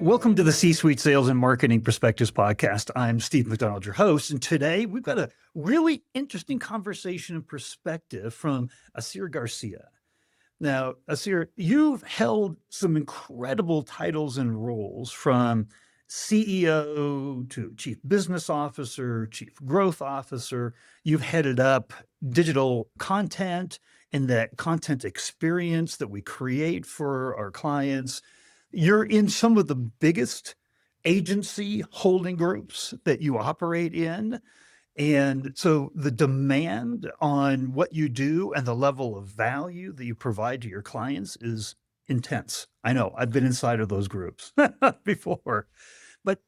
Welcome to the C-Suite Sales and Marketing Perspectives podcast. I'm Steve McDonald, your host, and today we've got a really interesting conversation and perspective from Asier Garcia. Now, Asier, you've held some incredible titles and roles from CEO to Chief Business Officer, Chief Growth Officer. You've headed up digital content and that content experience that we create for our clients. You're in some of the biggest agency holding groups that you operate in. And so the demand on what you do and the level of value that you provide to your clients is intense. I know I've been inside of those groups before. But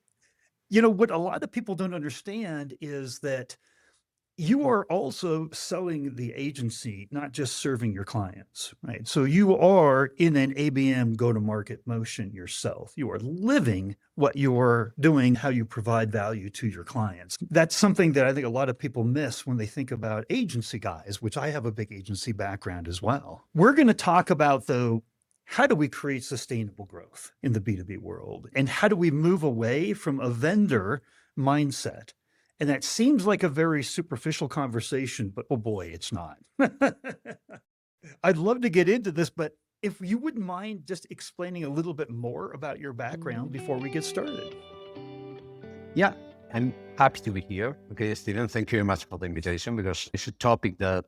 what a lot of people don't understand is that you are also selling the agency, not just serving your clients, right? So you are in an ABM go-to-market motion yourself. You are living what you're doing, how you provide value to your clients. That's something that I think a lot of people miss when they think about agency guys, which I have a big agency background as well. We're going to talk about, though, how do we create sustainable growth in the B2B world? And how do we move away from a vendor mindset? And that seems like a very superficial conversation, but oh boy, it's not. I'd love to get into this, but if you wouldn't mind just explaining a little bit more about your background before we get started. Yeah, I'm happy to be here. Okay, Steven, thank you very much for the invitation because it's a topic that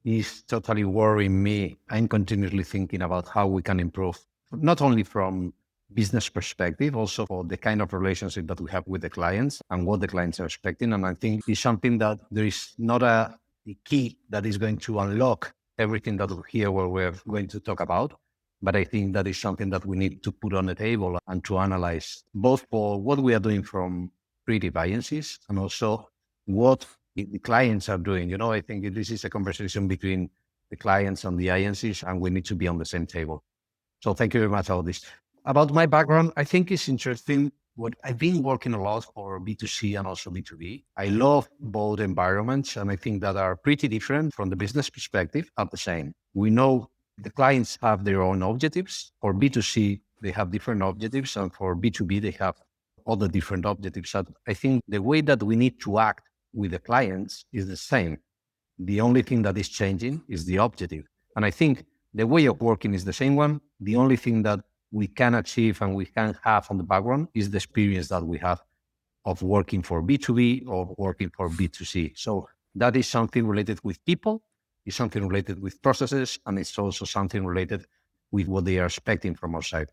is totally worrying me. I'm continuously thinking about how we can improve, not only from business perspective, also for the kind of relationship that we have with the clients and what the clients are expecting. And I think it's something that there is not a key that is going to unlock everything that we hear where we're going to talk about. But I think that is something that we need to put on the table and to analyze both for what we are doing from creative agencies and also what the clients are doing. I think this is a conversation between the clients and the agencies, and we need to be on the same table. So thank you very much for this. About my background, I think it's interesting. What I've been working a lot for B2C and also B2B. I love both environments, and I think that are pretty different from the business perspective, are the same. We know the clients have their own objectives. For B2C, they have different objectives, and for B2B, they have other different objectives. So I think the way that we need to act with the clients is the same. The only thing that is changing is the objective. And I think the way of working is the same one. The only thing that we can achieve and we can have on the background is the experience that we have of working for B2B or working for B2C. So that is something related with people, it's something related with processes, and it's also something related with what they are expecting from our side.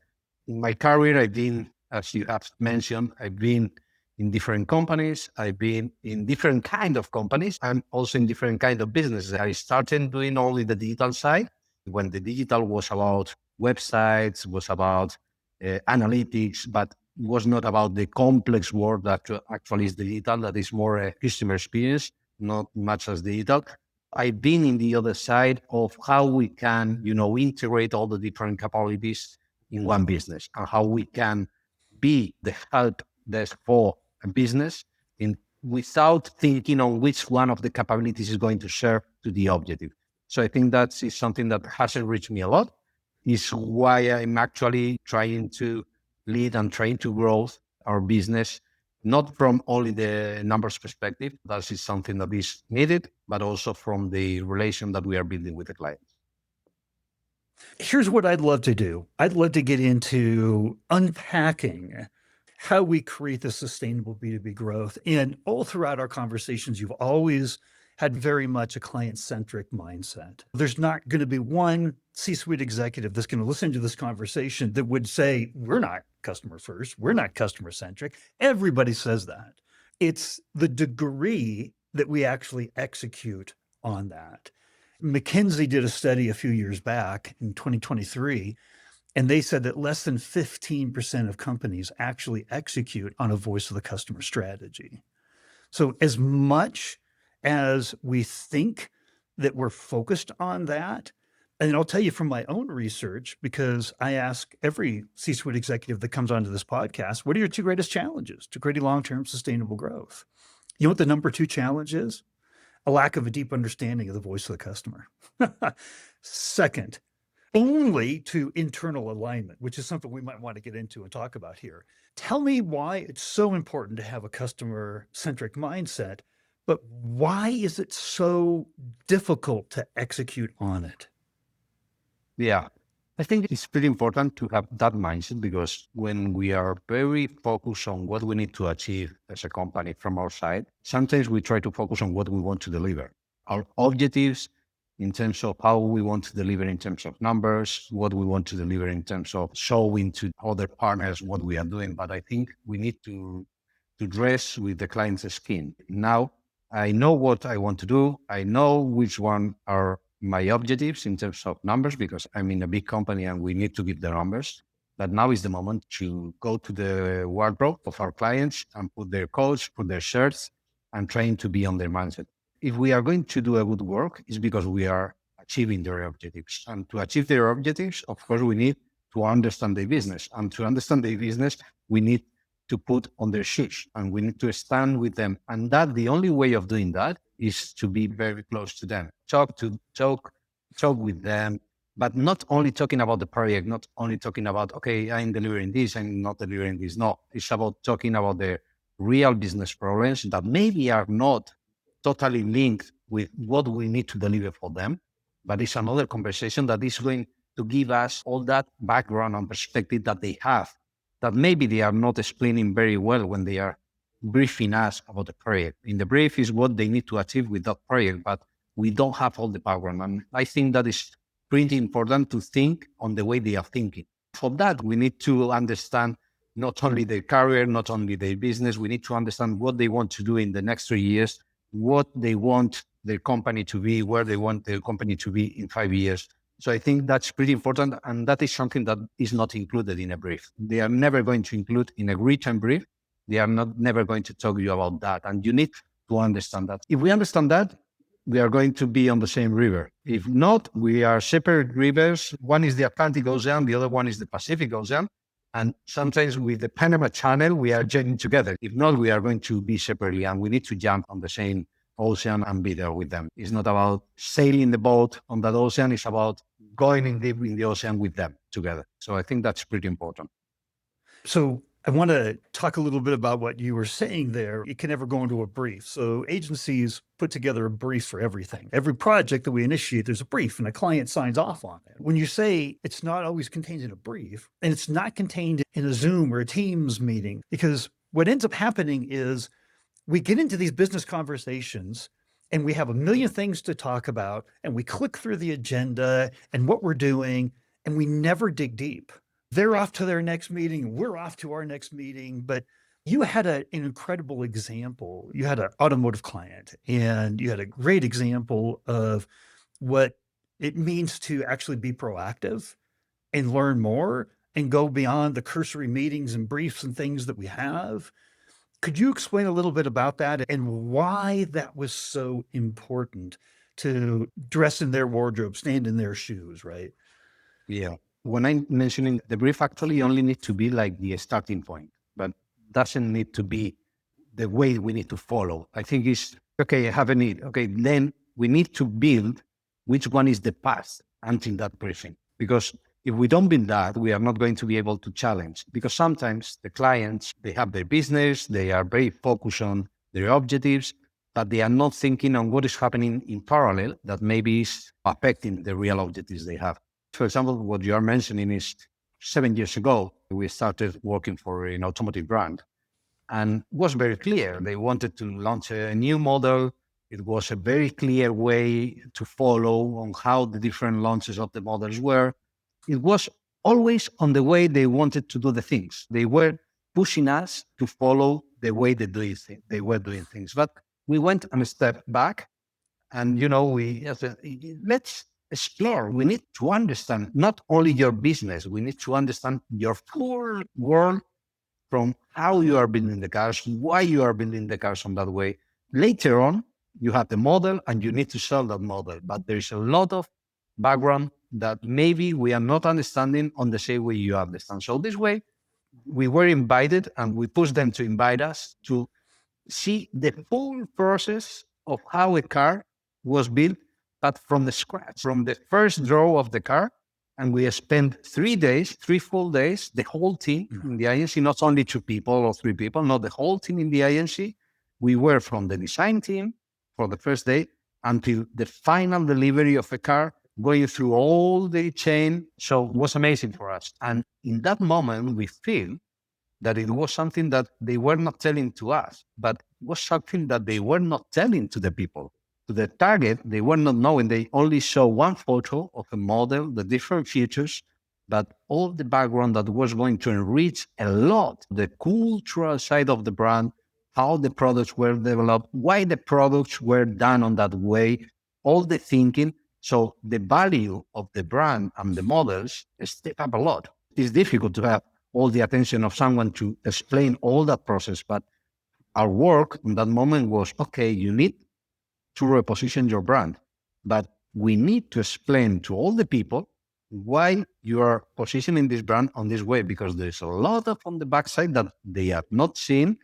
In my career, I've been, as you have mentioned, I've been in different companies. I've been in different kind of companies and also in different kind of businesses. I started doing only the digital side when the digital was about websites, was about analytics, but was not about the complex work that actually is digital, that is more a customer experience, not much as digital. I've been in the other side of how we can, integrate all the different capabilities in one business and how we can be the help desk for a business without thinking on which one of the capabilities is going to serve to the objective. So I think that is something that has enriched me a lot. Is why I'm actually trying to lead and trying to grow our business, not from only the numbers perspective, that is something that is needed, but also from the relation that we are building with the clients. Here's what I'd love to do. I'd love to get into unpacking how we create the sustainable B2B growth. And all throughout our conversations, you've always had very much a client-centric mindset. There's not going to be one C-suite executive that's going to listen to this conversation that would say, we're not customer first, we're not customer-centric. Everybody says that. It's the degree that we actually execute on that. McKinsey did a study a few years back in 2023, and they said that less than 15% of companies actually execute on a voice of the customer strategy. So as much as we think that we're focused on that, and I'll tell you from my own research, because I ask every C-suite executive that comes onto this podcast, what are your two greatest challenges to creating long-term sustainable growth? You know what the number 2 challenge is? A lack of a deep understanding of the voice of the customer. Second, only to internal alignment, which is something we might want to get into and talk about here. Tell me why it's so important to have a customer-centric mindset, but why is it so difficult to execute on it? Yeah, I think it's pretty important to have that mindset because when we are very focused on what we need to achieve as a company from our side, sometimes we try to focus on what we want to deliver, our objectives in terms of how we want to deliver in terms of numbers, what we want to deliver in terms of showing to other partners what we are doing. But I think we need to dress with the client's skin. Now, I know what I want to do. I know which one are my objectives in terms of numbers because I'm in a big company and we need to give the numbers. But now is the moment to go to the wardrobe of our clients and put their coats, put their shirts, and trying to be on their mindset. If we are going to do a good work, it's because we are achieving their objectives. And to achieve their objectives, of course, we need to understand the business. And to understand the business, we need to put on their shoes and we need to stand with them. And that the only way of doing that is to be very close to them, talk with them, but not only talking about the project, not only talking about, okay, I'm delivering this, I'm not delivering this. No, it's about talking about the real business problems that maybe are not totally linked with what we need to deliver for them. But it's another conversation that is going to give us all that background and perspective that they have that maybe they are not explaining very well when they are briefing us about the project. In the brief is what they need to achieve with that project, but we don't have all the background. And I think that is pretty important to think on the way they are thinking. For that, we need to understand not only their career, not only their business, we need to understand what they want to do in the next 3 years, what they want their company to be, where they want their company to be in 5 years. So I think that's pretty important. And that is something that is not included in a brief. They are never going to include in a written brief. They are not never going to talk to you about that. And you need to understand that. If we understand that, we are going to be on the same river. If not, we are separate rivers. One is the Atlantic Ocean, the other one is the Pacific Ocean. And sometimes with the Panama Channel, we are joining together. If not, we are going to be separately and we need to jump on the same ocean and be there with them. It's not about sailing the boat on that ocean. It's about going in deep in the ocean with them together. So I think that's pretty important. So I want to talk a little bit about what you were saying there. It can never go into a brief. So agencies put together a brief for everything. Every project that we initiate, there's a brief and a client signs off on it. When you say it's not always contained in a brief and it's not contained in a Zoom or a Teams meeting, because what ends up happening is we get into these business conversations and we have a million things to talk about and we click through the agenda and what we're doing and we never dig deep. They're off to their next meeting, we're off to our next meeting. But you had an incredible example. You had an automotive client and you had a great example of what it means to actually be proactive and learn more and go beyond the cursory meetings and briefs and things that we have. Could you explain a little bit about that and why that was so important to dress in their wardrobe, stand in their shoes, right? Yeah. When I'm mentioning the brief actually only needs to be like the starting point, but doesn't need to be the way we need to follow. I think it's okay, I have a need. Okay, then we need to build which one is the path until that briefing. Because if we don't build that, we are not going to be able to challenge. Because sometimes the clients, they have their business, they are very focused on their objectives, but they are not thinking on what is happening in parallel that maybe is affecting the real objectives they have. For example, what you are mentioning is 7 years ago, we started working for an automotive brand and it was very clear. They wanted to launch a new model. It was a very clear way to follow on how the different launches of the models were. It was always on the way they wanted to do the things. They were pushing us to follow the way they were doing things. But we went a step back and, let's explore. We need to understand not only your business, we need to understand your full world from how you are building the cars, why you are building the cars on that way. Later on, you have the model and you need to sell that model. But there's a lot of background that maybe we are not understanding on the same way you understand. So this way, we were invited and we pushed them to invite us to see the full process of how a car was built, but from the scratch, from the first draw of the car And we spent 3 days, 3 full days, the whole team in the agency, not only 2 people or 3 people, not the whole team in the agency. We were from the design team for the first day until the final delivery of a car, going through all the chain. So it was amazing for us. And in that moment, we feel that it was something that they were not telling to us, but it was something that they were not telling to the people. To the target, they were not knowing. They only saw one photo of a model, the different features, but all the background that was going to enrich a lot the cultural side of the brand, how the products were developed, why the products were done on that way, all the thinking. So the value of the brand and the models step up a lot. It's difficult to have all the attention of someone to explain all that process. But our work in that moment was, okay, you need to reposition your brand, but we need to explain to all the people why you are positioning this brand on this way, because there's a lot of on the backside that they have not seen.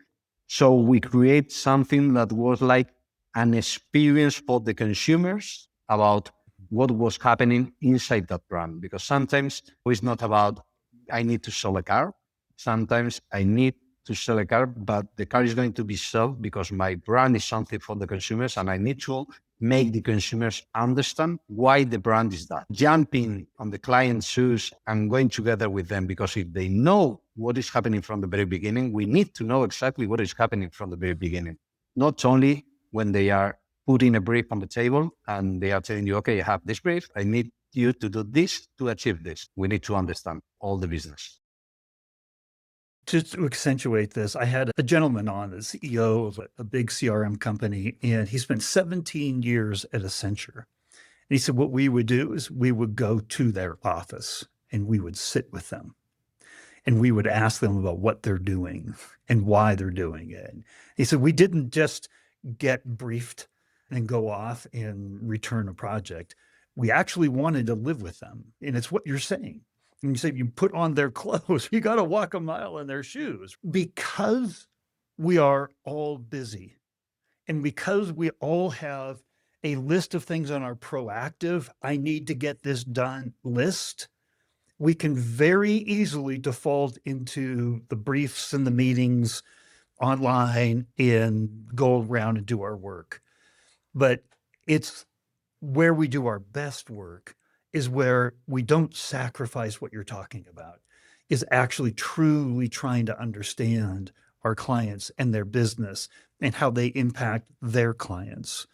So we create something that was like an experience for the consumers about what was happening inside that brand. Because sometimes it's not about, I need to sell a car. Sometimes I need to sell a car, but the car is going to be sold because my brand is something for the consumers, and I need to make the consumers understand why the brand is that. Jumping on the client's shoes and going together with them, because if they know what is happening from the very beginning, we need to know exactly what is happening from the very beginning. Not only when they are putting a brief on the table and they are telling you, okay, I have this brief, I need you to do this to achieve this. We need to understand all the business. Just to accentuate this, I had a gentleman on, the CEO of a big CRM company, and he spent 17 years at Accenture. And he said, what we would do is we would go to their office and we would sit with them and we would ask them about what they're doing and why they're doing it. He said, we didn't just get briefed and go off and return a project. We actually wanted to live with them. And it's what you're saying. And you say you put on their clothes, you got to walk a mile in their shoes, because we are all busy and because we all have a list of things on our proactive, I need to get this done list. We can very easily default into the briefs and the meetings online and go around and do our work. But it's where we do our best work is where we don't sacrifice what you're talking about, is actually truly trying to understand our clients and their business and how they impact their clients.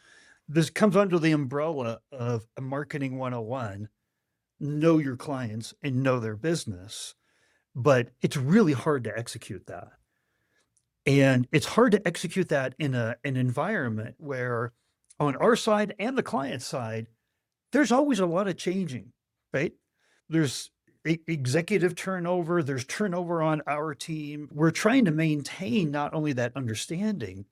This comes under the umbrella of a marketing 101, know your clients and know their business, but it's really hard to execute that. And it's hard to execute that in an environment where on our side and the client side, there's always a lot of changing, right? There's executive turnover, there's turnover on our team. We're trying to maintain not only that understanding,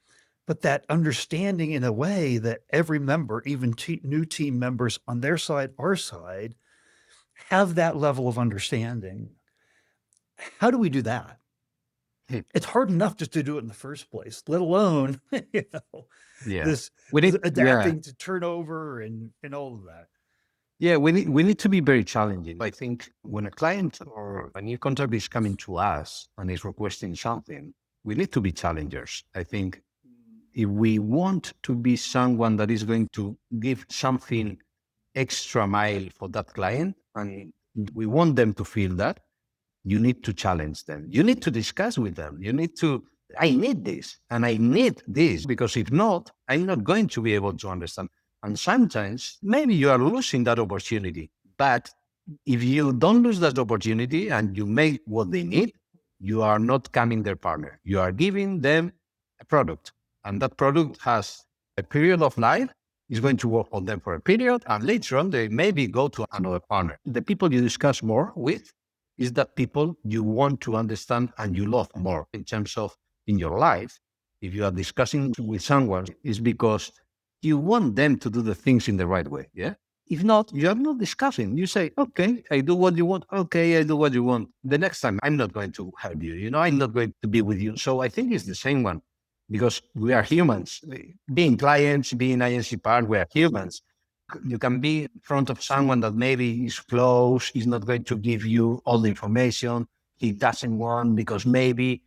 but that understanding in a way that every member, even new team members on their side, our side, have that level of understanding. How do we do that? It's hard enough just to do it in the first place, let alone, this adapting to turnover and all of that. Yeah, we need to be very challenging. I think when a client or a new contract is coming to us and is requesting something, we need to be challengers. I think if we want to be someone that is going to give something extra mile for that client, and we want them to feel that, you need to challenge them. You need to discuss with them. You need to, I need this and I need this, because if not, I'm not going to be able to understand. And sometimes maybe you are losing that opportunity. But if you don't lose that opportunity and you make what they need, you are not becoming their partner. You are giving them a product. And that product has a period of life. It's going to work on them for a period. And later on, they maybe go to another partner. The people you discuss more with is that people you want to understand and you love more in terms of in your life. If you are discussing with someone, it's because you want them to do the things in the right way. Yeah. If not, you are not discussing. You say, okay, I do what you want. Okay, I do what you want. The next time, I'm not going to help you. I'm not going to be with you. So I think it's the same one, because we are humans. Being clients, being agency part, we are humans. You can be in front of someone that maybe is close, is not going to give you all the information he doesn't want, because maybe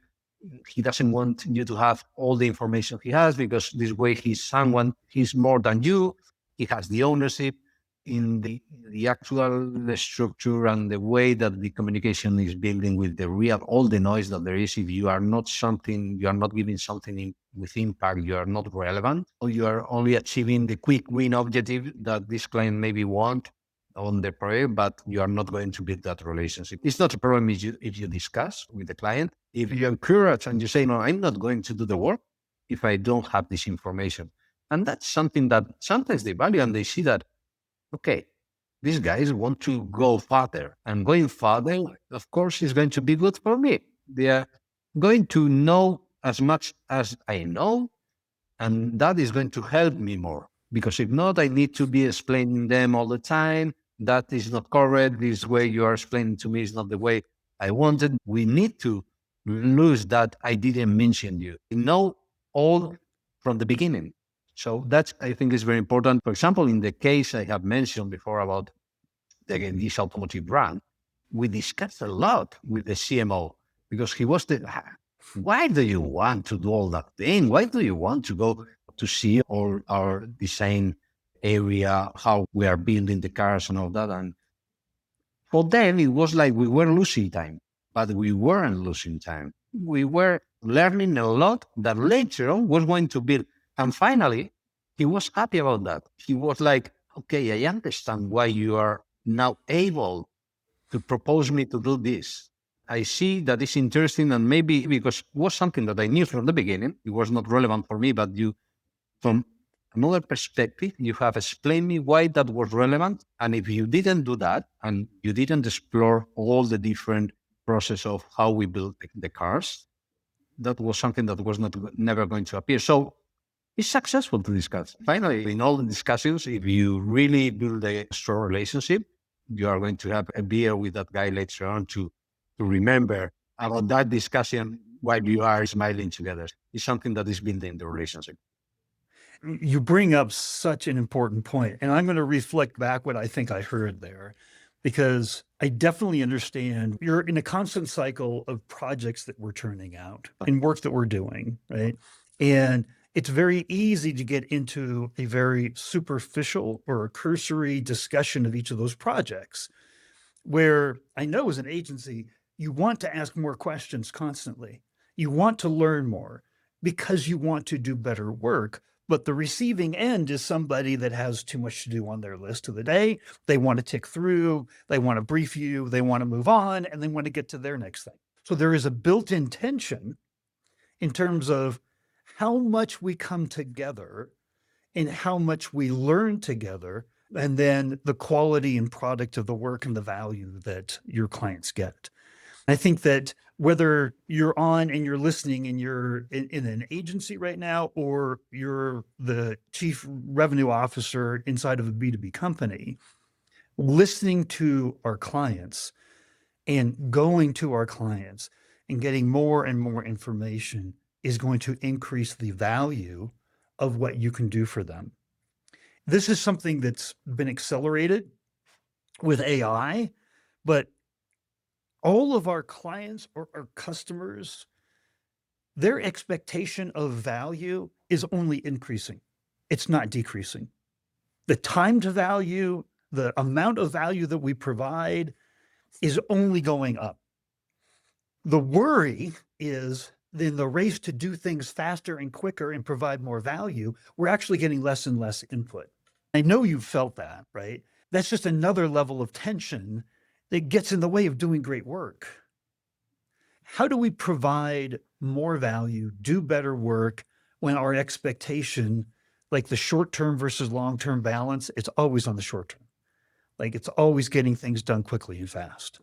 he doesn't want you to have all the information he has, because this way he's more than you. He has the ownership in the actual structure and the way that the communication is building with the real, all the noise that there is. If you are not giving something with impact, you are not relevant, or you are only achieving the quick win objective that this client maybe want on the project, but you are not going to build that relationship. It's not a problem if you discuss with the client. If you encourage and you say, no, I'm not going to do the work if I don't have this information. And that's something that sometimes they value, and they see that, okay, these guys want to go further, and going further, of course, is going to be good for me. They are going to know as much as I know, and that is going to help me more. Because if not, I need to be explaining them all the time. That is not correct. This way you are explaining to me is not the way I wanted. We need to lose that I didn't mention you. Know all from the beginning. So that's, I think, is very important. For example, in the case I have mentioned before about this automotive brand, we discussed a lot with the CMO, because he was why do you want to do all that thing? Why do you want to go to see all our design area, how we are building the cars and all that? And for them, it was like we were losing time, but we weren't losing time. We were learning a lot that later on was going to build. And finally, he was happy about that. He was like, okay, I understand why you are now able to propose me to do this. I see that it's interesting, and maybe because it was something that I knew from the beginning, it was not relevant for me, but you, from another perspective, you have explained me why that was relevant. And if you didn't do that, and you didn't explore all the different process of how we build the cars, that was something that was never going to appear. So it's successful to discuss. Finally, in all the discussions, if you really build a strong relationship, you are going to have a beer with that guy later on to remember about that discussion while you are smiling together. It's something that is building the relationship. You bring up such an important point, and I'm going to reflect back what I think I heard there, because I definitely understand you're in a constant cycle of projects that we're turning out and work that we're doing, right? And it's very easy to get into a very superficial or a cursory discussion of each of those projects, where I know as an agency, you want to ask more questions constantly. You want to learn more because you want to do better work. But the receiving end is somebody that has too much to do on their list of the day. They want to tick through, they want to brief you, they want to move on, and they want to get to their next thing. So there is a built-in tension in terms of how much we come together and how much we learn together, and then the quality and product of the work and the value that your clients get. I think that whether you're on and you're listening and you're in an agency right now, or you're the chief revenue officer inside of a B2B company, listening to our clients and going to our clients and getting more and more information is going to increase the value of what you can do for them. This is something that's been accelerated with AI, but all of our clients or our customers, their expectation of value is only increasing. It's not decreasing. The time to value, the amount of value that we provide is only going up. The worry is in the race to do things faster and quicker and provide more value, we're actually getting less and less input. I know you've felt that, right? That's just another level of tension that gets in the way of doing great work. How do we provide more value, do better work when our expectation, like the short-term versus long-term balance, it's always on the short term. Like it's always getting things done quickly and fast.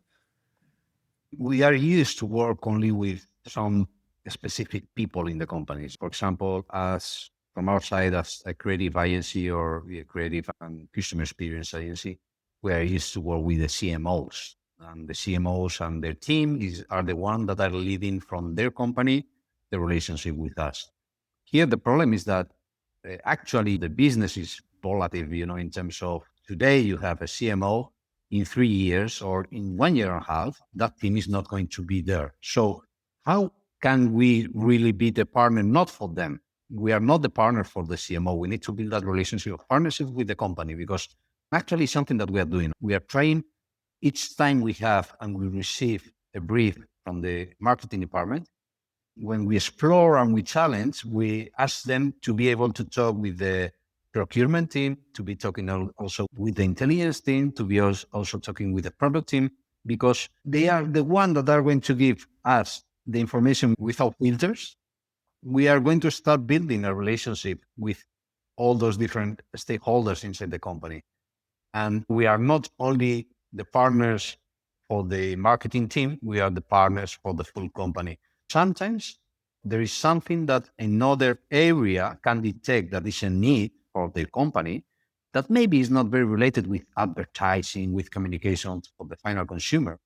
We are used to work only with some specific people in the companies. For example, as from our side, as a creative agency or a creative and customer experience agency, we are used to work with the CMOs. And the CMOs and their team are the ones that are leading from their company the relationship with us. Here, the problem is that actually the business is extrapolative, in terms of today you have a CMO, in 3 years or in 1 year and a half, that team is not going to be there. So how can we really be the partner, not for them? We are not the partner for the CMO. We need to build that relationship of partnership with the company, because actually something that we are doing. We are trying each time we have and we receive a brief from the marketing department. When we explore and we challenge, we ask them to be able to talk with the procurement team, to be talking also with the intelligence team, to be also talking with the product team, because they are the one that are going to give us the information without filters. We are going to start building a relationship with all those different stakeholders inside the company. And we are not only the partners for the marketing team, we are the partners for the full company. Sometimes there is something that another area can detect that is a need for the company that maybe is not very related with advertising, with communications for the final consumer,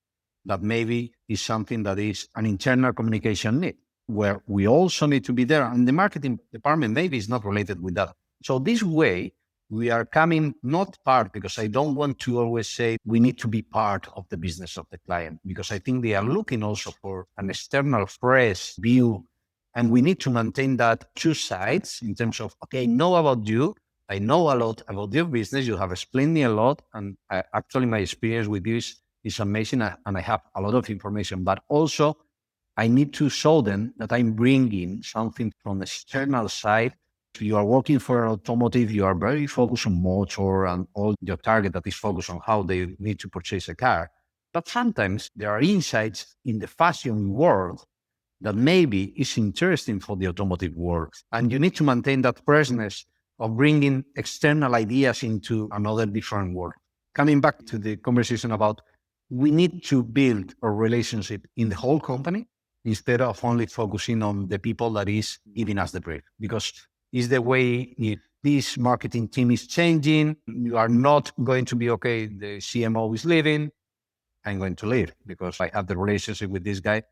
that maybe is something that is an internal communication need, where we also need to be there. And the marketing department maybe is not related with that. So this way, we are coming not part, because I don't want to always say we need to be part of the business of the client, because I think they are looking also for an external fresh view. And we need to maintain that two sides in terms of, okay, I know about you. I know a lot about your business. You have explained me a lot. And actually my experience with this is amazing. And I have a lot of information, but also I need to show them that I'm bringing something from the external side. You are working for automotive, you are very focused on motor and all your target that is focused on how they need to purchase a car. But sometimes there are insights in the fashion world that maybe is interesting for the automotive world. And you need to maintain that freshness of bringing external ideas into another different world. Coming back to the conversation about, we need to build a relationship in the whole company instead of only focusing on the people that is giving us the brief. Because is the way, if this marketing team is changing, you are not going to be, okay, the CMO is leaving, I'm going to leave because I have the relationship with this guy.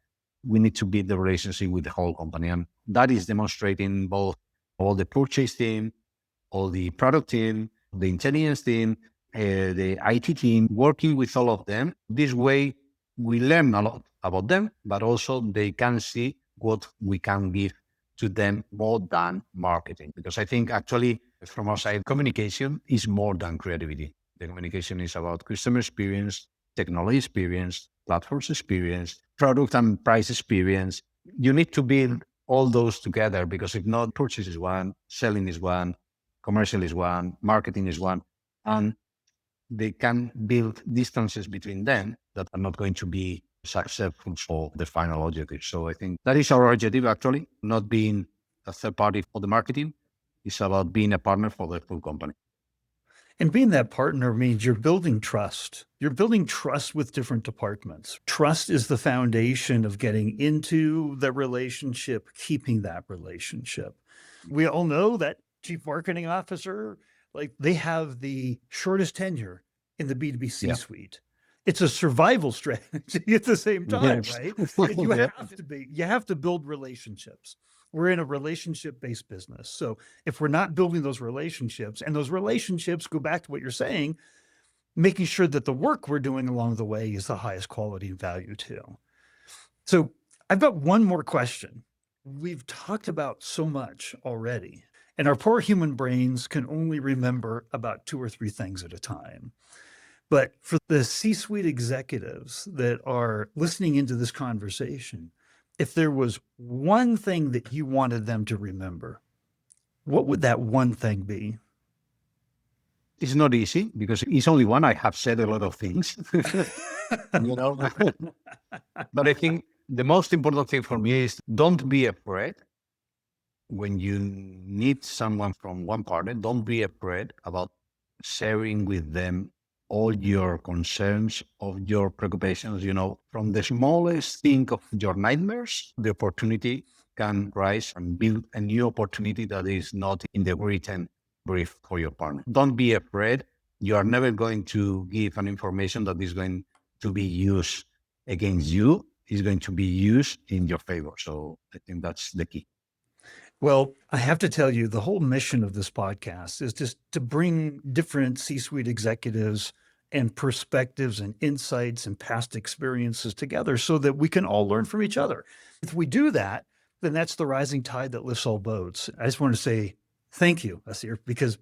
We need to build the relationship with the whole company. And that is demonstrating both all the purchase team, all the product team, the intelligence team, the IT team, working with all of them. This way, we learn a lot about them, but also they can see what we can give to them more than marketing. Because I think actually from our side, communication is more than creativity. The communication is about customer experience, technology experience, platforms experience, product and price experience. You need to build all those together, because if not, purchase is one, selling is one, commercial is one, marketing is one, and they can build distances between them that are not going to be successful for the final objective. So I think that is our objective, actually, not being a third party for the marketing. It's about being a partner for the full company. And being that partner means you're building trust. You're building trust with different departments. Trust is the foundation of getting into the relationship, keeping that relationship. We all know that chief marketing officer, like, they have the shortest tenure in the B2B C-suite. It's a survival strategy at the same time, right? You have to build relationships. We're in a relationship-based business. So if we're not building those relationships, and those relationships go back to what you're saying, making sure that the work we're doing along the way is the highest quality and value too. So I've got one more question. We've talked about so much already, and our poor human brains can only remember about 2 or 3 things at a time. But for the C-suite executives that are listening into this conversation, if there was one thing that you wanted them to remember, what would that one thing be? It's not easy because it's only one. I have said a lot of things, but I think the most important thing for me is don't be afraid when you need someone from one partner. Don't be afraid about sharing with them all your concerns, of your preoccupations, from the smallest thing of your nightmares, the opportunity can rise and build a new opportunity that is not in the written brief for your partner. Don't be afraid. You are never going to give an information that is going to be used against you. It's going to be used in your favor. So I think that's the key. Well, I have to tell you, the whole mission of this podcast is just to bring different C-suite executives and perspectives and insights and past experiences together so that we can all learn from each other. If we do that, then that's the rising tide that lifts all boats. I just want to say thank you, Asier, because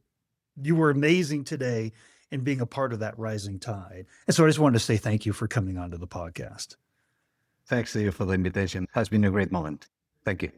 you were amazing today in being a part of that rising tide. And so I just wanted to say thank you for coming onto the podcast. Thanks to you for the invitation. It has been a great moment. Thank you.